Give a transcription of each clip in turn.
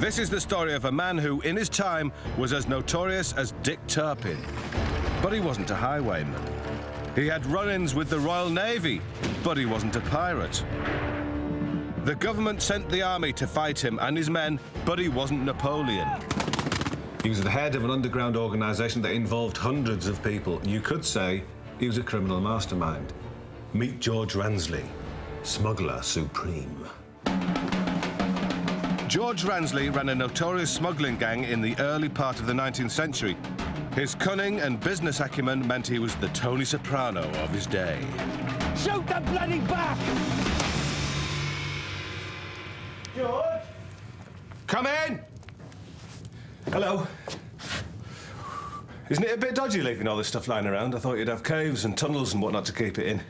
This is the story of a man who, in his time, was as notorious as Dick Turpin. But he wasn't a highwayman. He had run-ins with the Royal Navy, but he wasn't a pirate. The government sent the army to fight him and his men, but he wasn't Napoleon. He was the head of an underground organisation that involved hundreds of people. You could say he was a criminal mastermind. Meet George Ransley, smuggler supreme. George Ransley ran a notorious smuggling gang in the early part of the 19th century. His cunning and business acumen meant he was the Tony Soprano of his day. Shoot the bloody back! George? Come in! Hello. Isn't it a bit dodgy leaving all this stuff lying around? I thought you'd have caves and tunnels and whatnot to keep it in.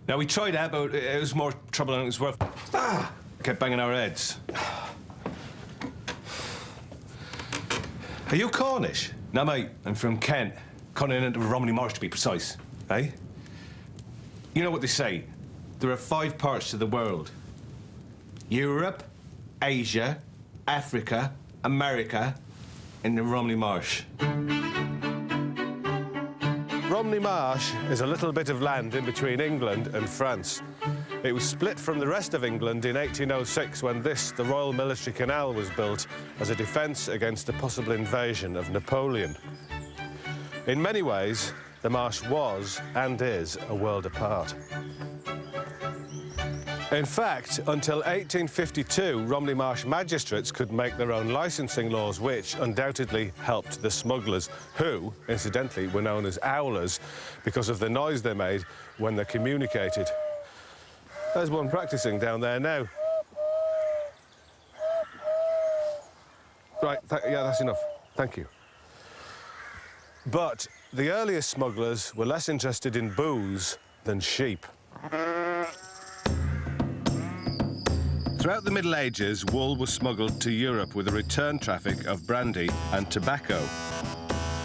Now, we tried that, but it was more trouble than it was worth. Ah! Kept banging our heads. Are you Cornish? No, mate, I'm from Kent. Continent of Romney Marsh, to be precise. Eh? You know what they say? There are 5 parts to the world. Europe, Asia, Africa, America, and the Romney Marsh. Romney Marsh is a little bit of land in between England and France. It was split from the rest of England in 1806 when the Royal Military Canal was built as a defence against a possible invasion of Napoleon. In many ways, the marsh was and is a world apart. In fact, until 1852, Romney Marsh magistrates could make their own licensing laws, which undoubtedly helped the smugglers, who, incidentally, were known as owlers because of the noise they made when they communicated. There's one practising down there now. Right, yeah, that's enough. Thank you. But the earliest smugglers were less interested in booze than sheep. Throughout the Middle Ages, wool was smuggled to Europe with a return traffic of brandy and tobacco.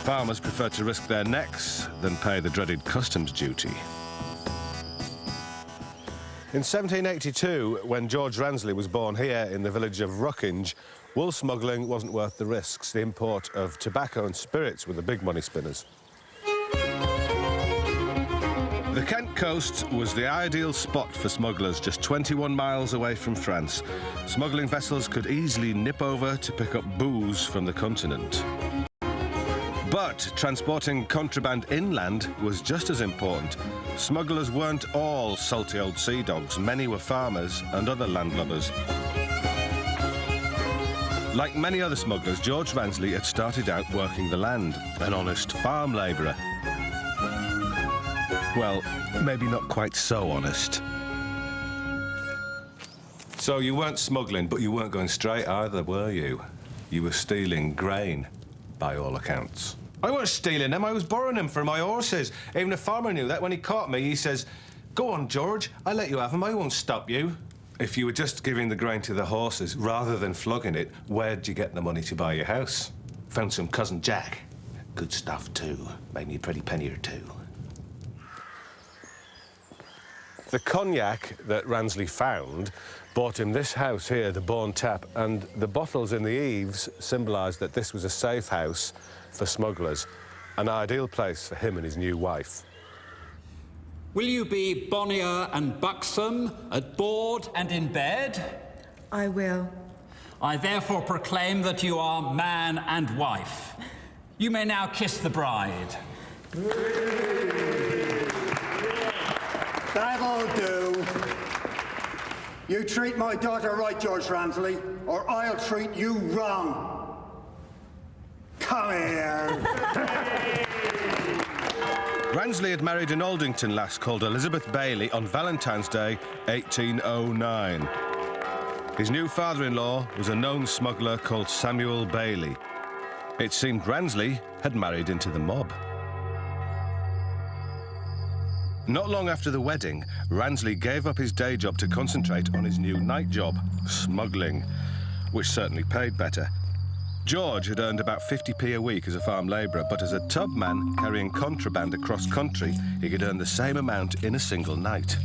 Farmers preferred to risk their necks than pay the dreaded customs duty. In 1782, when George Ransley was born here in the village of Ruckinge, wool smuggling wasn't worth the risks. The import of tobacco and spirits were the big money spinners. The Kent coast was the ideal spot for smugglers, just 21 miles away from France. Smuggling vessels could easily nip over to pick up booze from the continent. But transporting contraband inland was just as important. Smugglers weren't all salty old sea dogs. Many were farmers and other landlubbers. Like many other smugglers, George Ransley had started out working the land, an honest farm labourer. Well, maybe not quite so honest. So you weren't smuggling, but you weren't going straight either, were you? You were stealing grain, by all accounts. I wasn't stealing them, I was borrowing them for my horses. Even the farmer knew that. When he caught me, he says, "Go on, George, I'll let you have them, I won't stop you." If you were just giving the grain to the horses rather than flogging it, where'd you get the money to buy your house? Found some Cousin Jack. Good stuff, too. Made me a pretty penny or two. The cognac that Ransley found bought him this house here, the Bourne Tap, and the bottles in the eaves symbolised that this was a safe house for smugglers, an ideal place for him and his new wife. Will you be bonnier and buxom, at board and in bed? I will. I therefore proclaim that you are man and wife. You may now kiss the bride. That'll do. You treat my daughter right, George Ransley, or I'll treat you wrong. Come here. Ransley had married an Aldington lass called Elizabeth Bailey on Valentine's Day, 1809. His new father-in-law was a known smuggler called Samuel Bailey. It seemed Ransley had married into the mob. Not long after the wedding, Ransley gave up his day job to concentrate on his new night job, smuggling, which certainly paid better. George had earned about 50p a week as a farm labourer, but as a tubman carrying contraband across country, he could earn the same amount in a single night.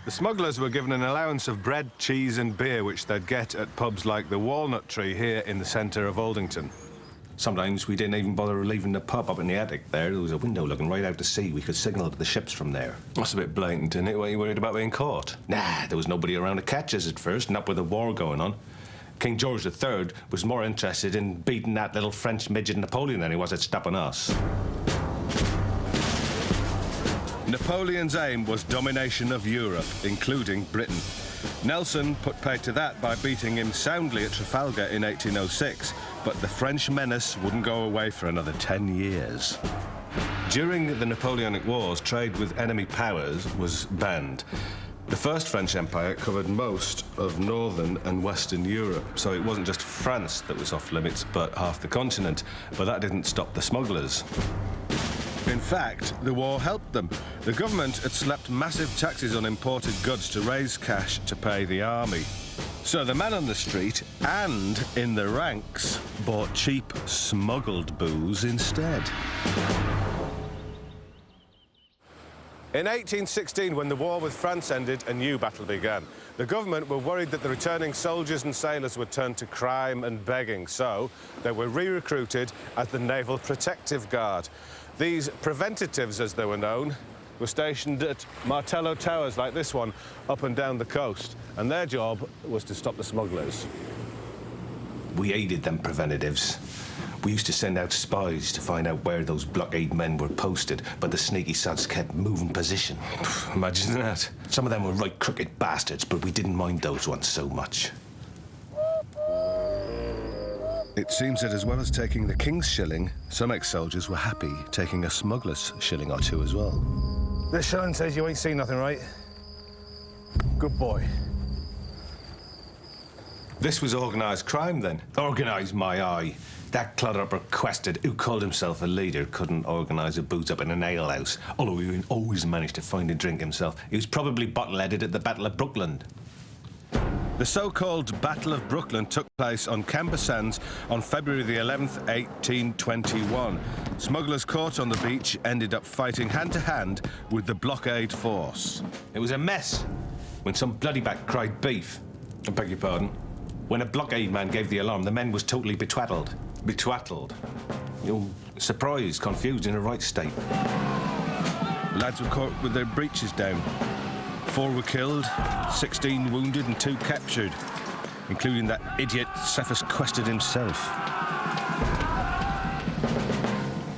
The smugglers were given an allowance of bread, cheese and beer, which they'd get at pubs like the Walnut Tree here in the centre of Aldington. Sometimes we didn't even bother leaving the pub up in the attic there. There was a window looking right out to sea. We could signal to the ships from there. That's a bit blatant, isn't it? Weren't you worried about being caught? Nah, there was nobody around to catch us at first, not with the war going on. King George III was more interested in beating that little French midget Napoleon than he was at stopping us. Napoleon's aim was domination of Europe, including Britain. Nelson put pay to that by beating him soundly at Trafalgar in 1806, but the French menace wouldn't go away for another 10 years. During the Napoleonic Wars, trade with enemy powers was banned. The First French Empire covered most of northern and western Europe, so it wasn't just France that was off limits, but half the continent. But that didn't stop the smugglers. In fact, the war helped them. The government had slapped massive taxes on imported goods to raise cash to pay the army. So the man on the street and in the ranks bought cheap, smuggled booze instead. In 1816, when the war with France ended, a new battle began. The government were worried that the returning soldiers and sailors would turn to crime and begging, so they were re-recruited as the Naval Protective Guard. These preventatives, as they were known, were stationed at Martello Towers like this one, up and down the coast, and their job was to stop the smugglers. We hated them preventatives. We used to send out spies to find out where those blockade men were posted, but the sneaky sods kept moving position. Imagine that. Some of them were right crooked bastards, but we didn't mind those ones so much. It seems that as well as taking the king's shilling, some ex-soldiers were happy taking a smuggler's shilling or two as well. This shilling says you ain't seen nothing, right? Good boy. This was organised crime, then? Organised, my eye. That clodhopper Quested, who called himself a leader, couldn't organise a booze up in an alehouse, although he always managed to find a drink himself. He was probably bottle-headed at the Battle of Brooklyn. The so-called Battle of Brooklyn took place on Camber Sands on February the 11th, 1821. Smugglers caught on the beach ended up fighting hand-to-hand with the blockade force. It was a mess when some bloodyback cried beef. I beg your pardon? When a blockade man gave the alarm, the men was totally betwaddled. Betwaddled. You're surprised, confused, in a right state. Lads were caught with their breeches down. 4 were killed, 16 wounded and 2 captured, including that idiot Cephas Quested himself.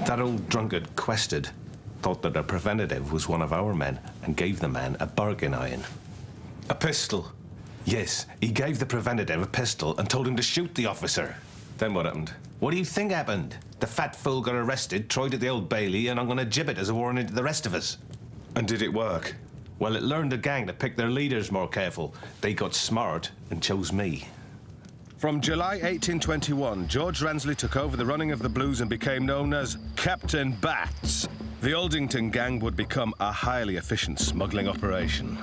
That old drunkard Quested thought that a preventative was one of our men and gave the man a bargain iron. A pistol. Yes, he gave the preventative a pistol and told him to shoot the officer. Then what happened? What do you think happened? The fat fool got arrested, tried at the Old Bailey, and I'm going to gibbet as a warning to the rest of us. And did it work? Well, it learned the gang to pick their leaders more careful. They got smart and chose me. From July 1821, George Ransley took over the running of the Blues and became known as Captain Bats. The Aldington gang would become a highly efficient smuggling operation.